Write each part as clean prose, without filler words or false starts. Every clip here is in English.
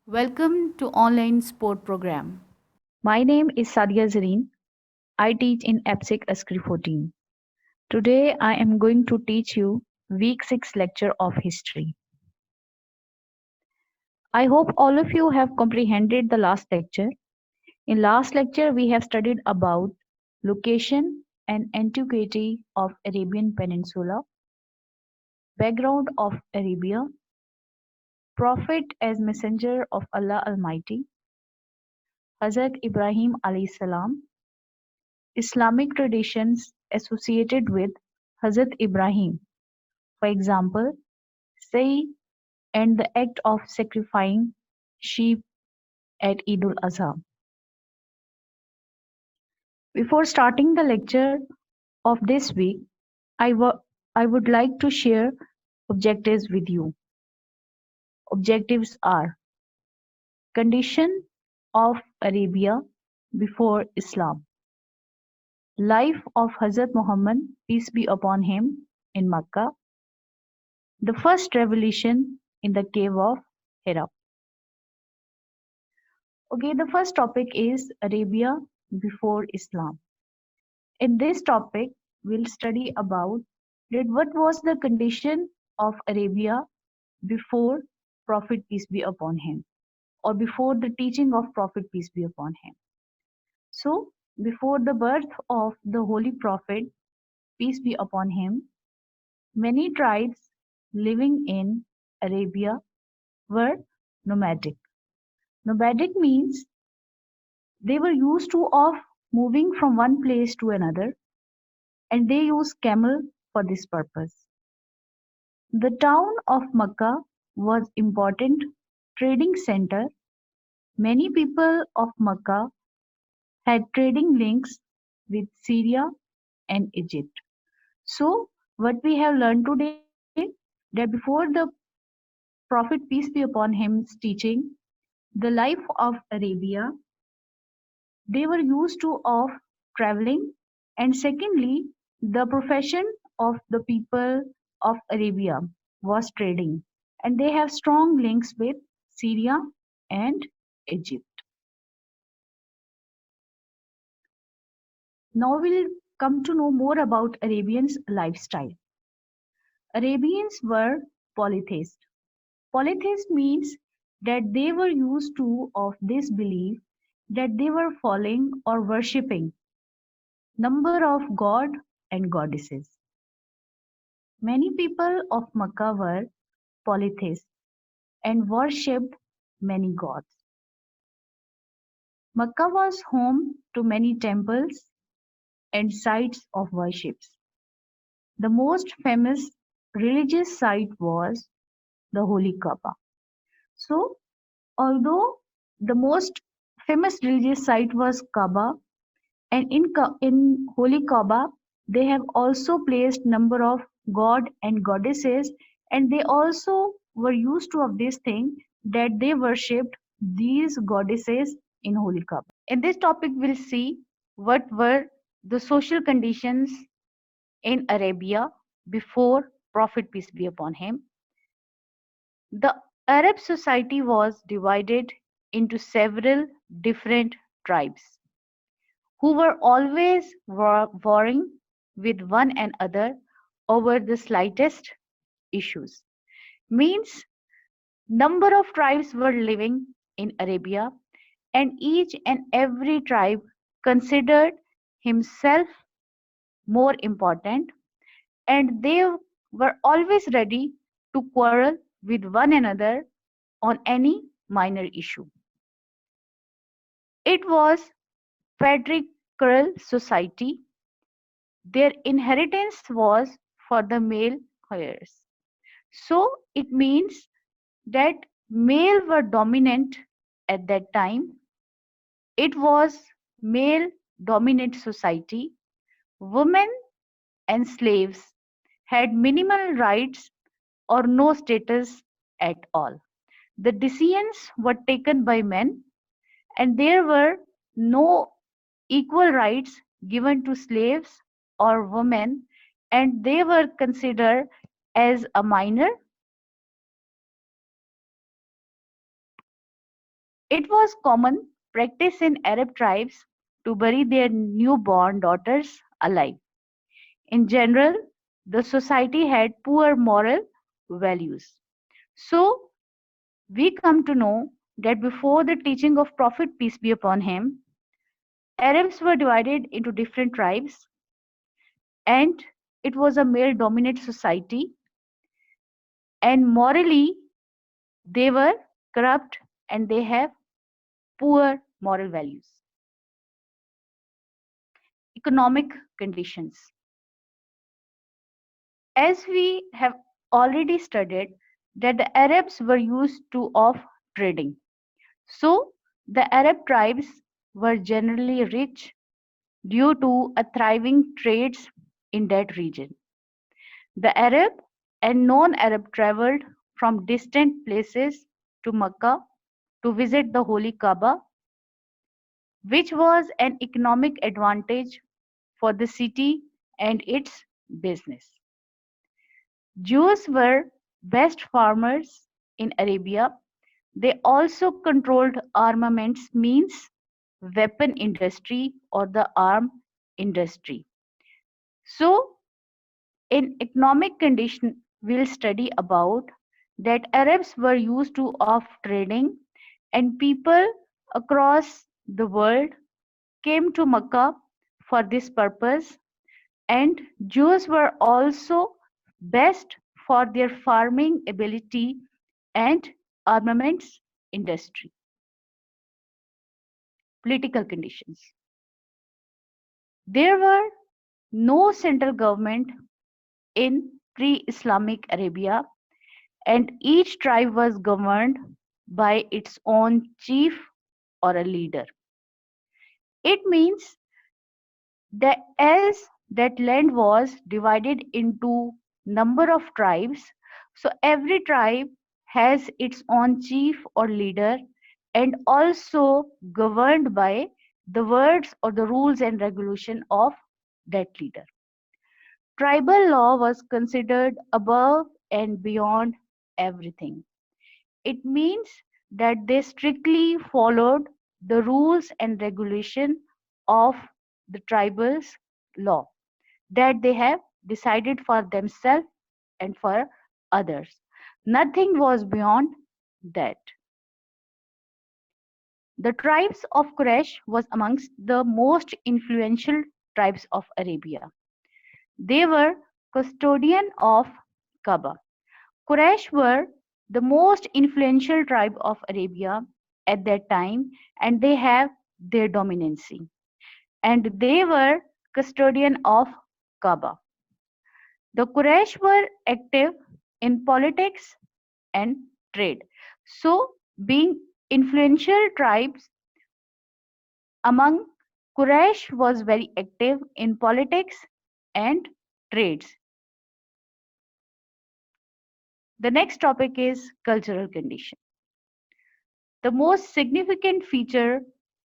Welcome to online sport program. My name is Sadia Zareen. I teach in EPSIC ASCRI 14. Today I am going to teach you week 6 lecture of history. I hope all of you have comprehended the last lecture. In last lecture we have studied about location and antiquity of Arabian Peninsula, background of Arabia, Prophet as messenger of Allah Almighty, Hazrat Ibrahim alayhi salam, Islamic traditions associated with Hazrat Ibrahim. For example, say and the act of sacrificing sheep at Eid al-Adha. Before starting the lecture of this week, I would like to share objectives with you. Objectives are condition of Arabia before Islam, life of Hazrat Muhammad, peace be upon him, in Makkah, the first revelation in the cave of Hira. Okay, the first topic is Arabia before Islam. In this topic, we'll study about that what was the condition of Arabia before Prophet peace be upon him, or before the teaching of Prophet peace be upon him. So, before the birth of the Holy Prophet peace be upon him, many tribes living in Arabia were nomadic. Nomadic means they were used to of moving from one place to another, and they used camel for this purpose. The town of Makkah was important trading center. Many people of Makkah had trading links with Syria and Egypt. So, what we have learned today that before the Prophet peace be upon him's teaching, the life of Arabia, they were used to of traveling, and secondly, the profession of the people of Arabia was trading, and they have strong links with Syria and Egypt. Now we'll come to know more about Arabians' lifestyle. Arabians were polytheists. Polytheist means that they were used to of this belief that they were following or worshipping number of god and goddesses. Many people of Makkah were polytheists and worshipped many gods. Makkah was home to many temples and sites of worships. The most famous religious site was the Holy Kaaba. So, although the most famous religious site was Kaaba, and in Holy Kaaba, they have also placed number of god and goddesses, and they also were used to of this thing that they worshipped these goddesses in Holy Kaaba. In this topic, we'll see what were the social conditions in Arabia before Prophet peace be upon him. The Arab society was divided into several different tribes who were always warring with one another over the slightest issues. Means number of tribes were living in Arabia, and each and every tribe considered himself more important, and they were always ready to quarrel with one another on any minor issue. It was patriarchal society. Their inheritance was for the male heirs. So it means that male were dominant at that time. It was male dominant society. Women and slaves had minimal rights or no status at all. The decisions were taken by men, and there were no equal rights given to slaves or women, and they were considered as a minor. It was common practice in Arab tribes to bury their newborn daughters alive. In general, the society had poor moral values. So, we come to know that before the teaching of Prophet peace be upon him, Arabs were divided into different tribes and it was a male dominant society, and morally they were corrupt and they have poor moral values. Economic conditions. As we have already studied that the Arabs were used to of trading. So the Arab tribes were generally rich due to a thriving trades in that region. The Arab and non-Arab traveled from distant places to Mecca to visit the Holy Kaaba, which was an economic advantage for the city and its business. Jews were best farmers in Arabia. They also controlled armaments means weapon industry or the arm industry. So in economic condition we'll study about that Arabs were used to of trading and people across the world came to Mecca for this purpose, and Jews were also best for their farming ability and armaments industry. Political conditions. There were no central government in pre-Islamic Arabia, and each tribe was governed by its own chief or a leader. It means that as that land was divided into number of tribes, so every tribe has its own chief or leader and also governed by the words or the rules and regulation of that leader. Tribal law was considered above and beyond everything. It means that they strictly followed the rules and regulation of the tribal's law that they have decided for themselves and for others. Nothing was beyond that. The tribes of Quraysh was amongst the most influential tribes of Arabia. They were custodian of Kaaba. Quraysh were the most influential tribe of Arabia at that time, and they have their dominancy. And they were custodian of Kaaba. The Quraysh were active in politics and trade. So, being influential tribes among Quraysh was very active in politics and trades. The next topic is cultural condition. The most significant feature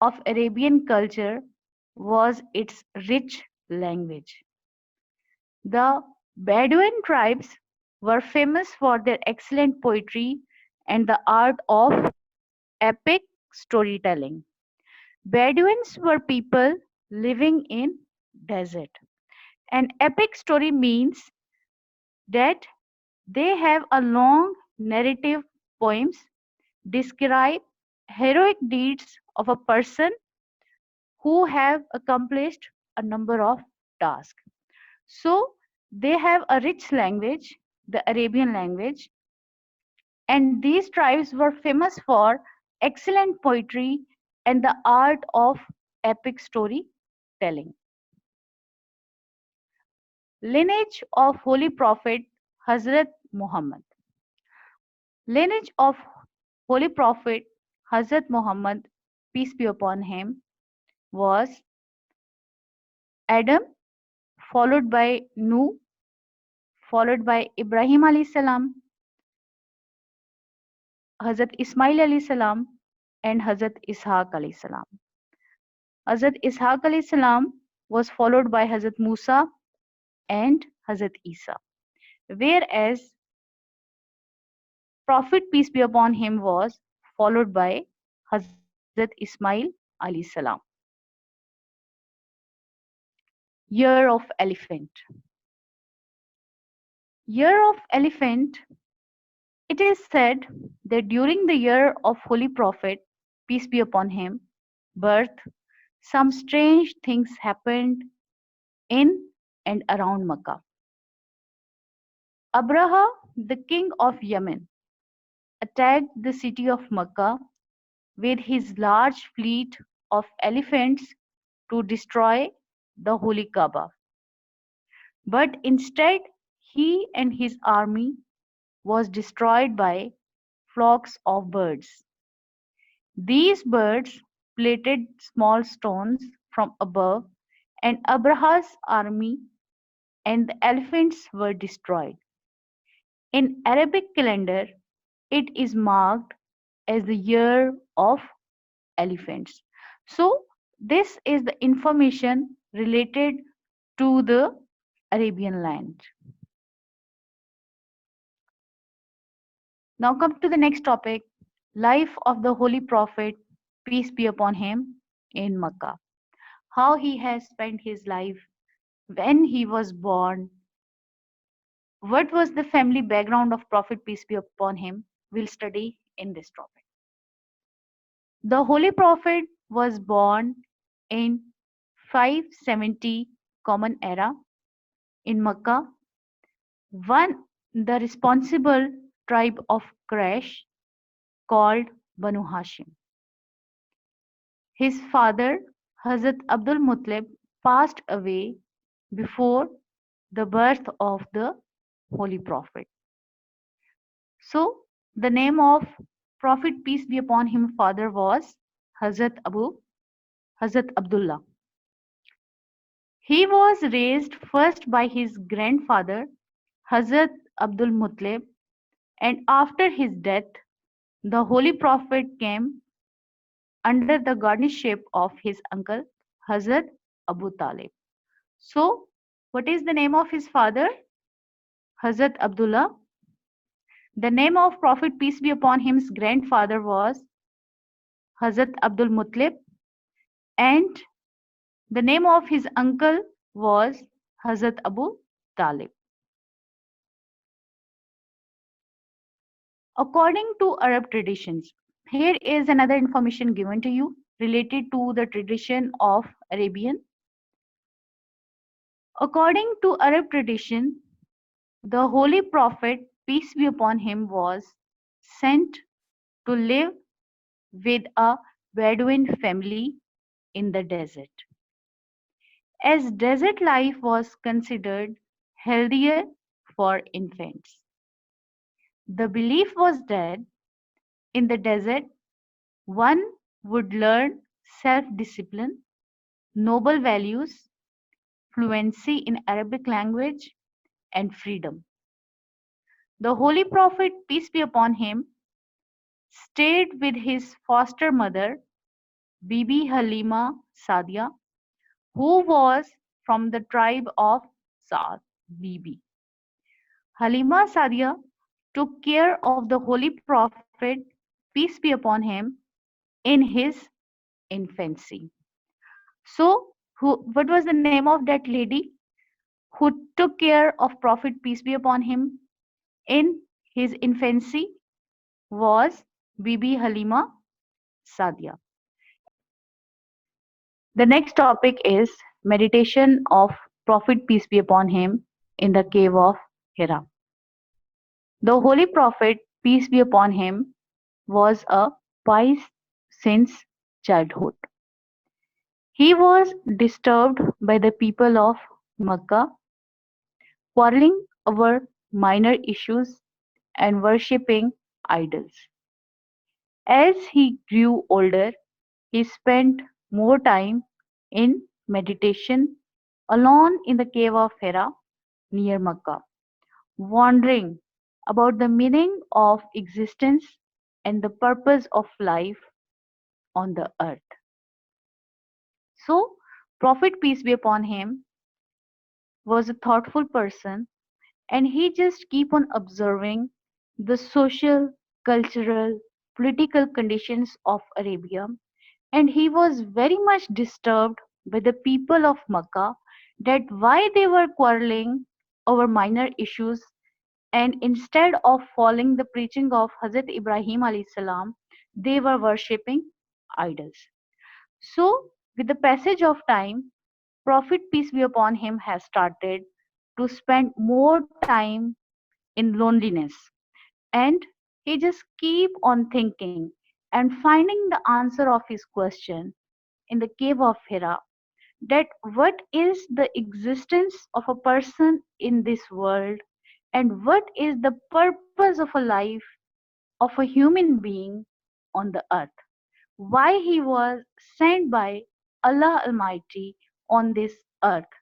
of Arabian culture was its rich language. The Bedouin tribes were famous for their excellent poetry and the art of epic storytelling. Bedouins were people living in desert. An epic story means that they have a long narrative poems describe heroic deeds of a person who have accomplished a number of tasks. So they have a rich language, the Arabian language, and these tribes were famous for excellent poetry and the art of epic storytelling. Lineage of Holy Prophet Hazrat Muhammad. Lineage of Holy Prophet Hazrat Muhammad, peace be upon him, was Adam, followed by Nuh, followed by Ibrahim alayhi salam, Hazrat Ismail alayhi salam, and Hazrat Ishaq alayhi salam. Hazrat Ishaq alayhi salam was followed by Hazrat Musa and Hazrat Isa, whereas Prophet peace be upon him was followed by Hazrat Ismail alayhi salam. Year of Elephant. Year of Elephant. It is said that during the year of Holy Prophet, peace be upon him, birth, some strange things happened in and around Makkah. Abraha, the king of Yemen, attacked the city of Makkah with his large fleet of elephants to destroy the Holy Kaaba. But instead, he and his army was destroyed by flocks of birds. These birds planted small stones from above, and Abraha's army and the elephants were destroyed. In Arabic calendar, it is marked as the year of elephants. So, this is the information related to the Arabian land. Now, come to the next topic, life of the Holy Prophet, peace be upon him, in Makkah. How he has spent his life, when he was born, what was the family background of Prophet, peace be upon him, we'll study in this topic. The Holy Prophet was born in 570 Common Era in Makkah, one the responsible tribe of Quraysh called Banu Hashim. His father, Hazrat Abdul Muttalib, passed away before the birth of the Holy Prophet. So, the name of Prophet, peace be upon him, father was Hazrat Abdullah. He was raised first by his grandfather, Hazrat Abdul Muttalib, and after his death, the Holy Prophet came under the guardianship of his uncle, Hazrat Abu Talib. So, what is the name of his father? Hazrat Abdullah. The name of Prophet, peace be upon him's grandfather was Hazrat Abdul Muttalib, and the name of his uncle was Hazrat Abu Talib. According to Arab traditions, here is another information given to you related to the tradition of Arabian. According to Arab tradition, the Holy Prophet, peace be upon him, was sent to live with a Bedouin family in the desert. As desert life was considered healthier for infants. The belief was that in the desert, one would learn self-discipline, noble values, fluency in Arabic language, and freedom. The Holy Prophet, peace be upon him, stayed with his foster mother, Bibi Halima Sadia, who was from the tribe of Saad Bibi. Halima Sadia took care of the Holy Prophet, peace be upon him, in his infancy. So, what was the name of that lady who took care of Prophet, peace be upon him, in his infancy? Was Bibi Halima Sadia. The next topic is meditation of Prophet, peace be upon him, in the cave of Hira. The Holy Prophet, peace be upon him, was a pious since childhood. He was disturbed by the people of Makkah, quarreling over minor issues and worshipping idols. As he grew older, he spent more time in meditation alone in the cave of Hira near Makkah, wondering about the meaning of existence and the purpose of life on the earth. So, Prophet, peace be upon him, was a thoughtful person, and he just keep on observing the social, cultural, political conditions of Arabia, and he was very much disturbed by the people of Makkah that why they were quarreling over minor issues, and instead of following the preaching of Hazrat Ibrahim alayhi salam, they were worshipping idols. So, with the passage of time, Prophet peace be upon him has started to spend more time in loneliness, and he just keep on thinking and finding the answer of his question in the cave of Hira, that what is the existence of a person in this world, and what is the purpose of a life of a human being on the earth, why he was sent by Allah Almighty on this earth,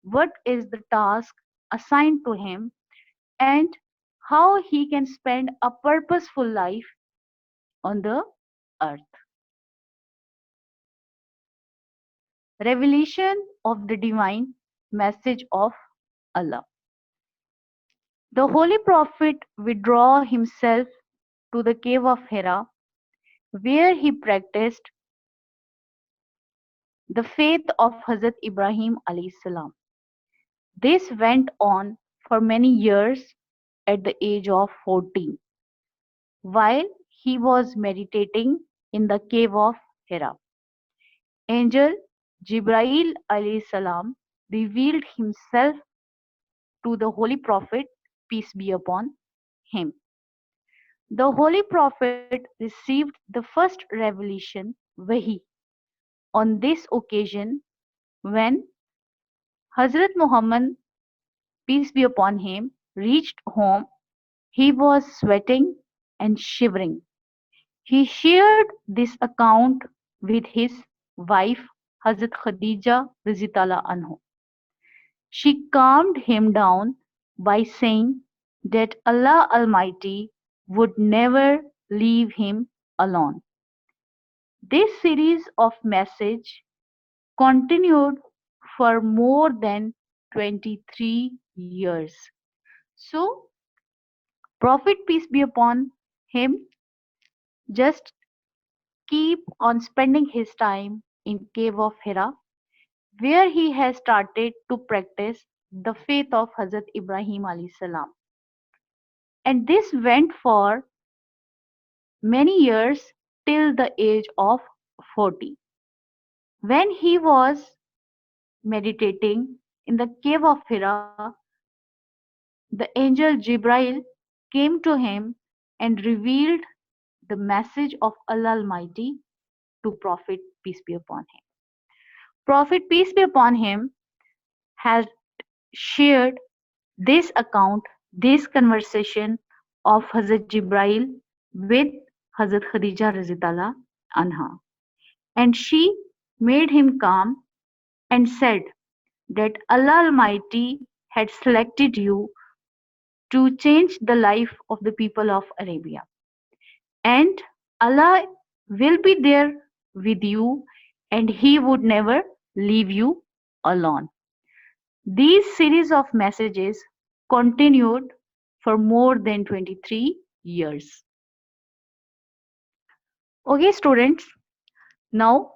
what is the task assigned to him, and how he can spend a purposeful life on the earth. Revelation of the divine message of Allah. The Holy Prophet withdrew himself to the cave of Hira, where he practiced the faith of Hazrat Ibrahim alayhi salam. This went on for many years at the age of 14, while he was meditating in the cave of Hira. Angel Jibrail alayhi salam revealed himself to the Holy Prophet, peace be upon him. The Holy Prophet received the first revelation, Wahi, on this occasion when Hazrat Muhammad, peace be upon him, reached home. He was sweating and shivering. He shared this account with his wife, Hazrat Khadija Rizitala Anhu. She calmed him down by saying that Allah Almighty would never leave him alone. This series of message continued for more than 23 years. So, Prophet peace be upon him just keep on spending his time in cave of Hira, where he has started to practice the faith of Hazrat Ibrahim alayhi salam. And this went for many years till the age of 40. When he was meditating in the cave of Hira, the angel Jibrail came to him and revealed the message of Allah Almighty to Prophet peace be upon him. Prophet peace be upon him has shared this account, this conversation of Hazrat Jibrail with Hazrat Khadija Razitala Anha. And she made him calm and said that Allah Almighty had selected you to change the life of the people of Arabia. And Allah will be there with you, and He would never leave you alone. These series of messages continued for more than 23 years. Okay, students, now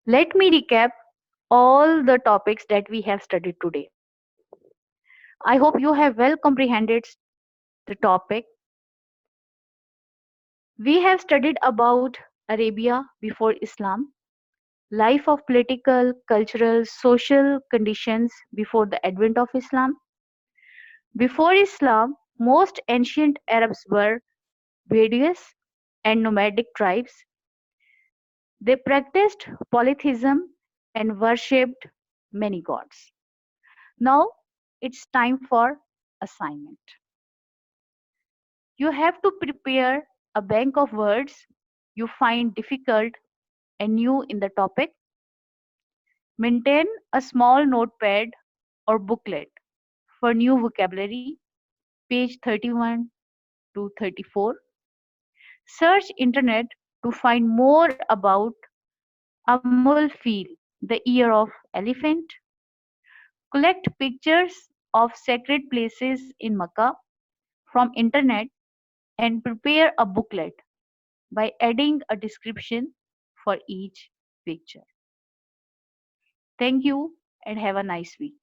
let me recap all the topics that we have studied today. I hope you have well comprehended the topic. We have studied about Arabia before Islam, life of political, cultural, social conditions before the advent of Islam. Before Islam, most ancient Arabs were Bedouins and nomadic tribes. They practiced polytheism and worshipped many gods. Now it's time for assignment. You have to prepare a bank of words you find difficult and new in the topic. Maintain a small notepad or booklet for new vocabulary, page 31 to 34. Search internet to find more about Amul Feel, the ear of elephant. Collect pictures of sacred places in Makkah from internet and prepare a booklet by adding a description for each picture. Thank you and have a nice week.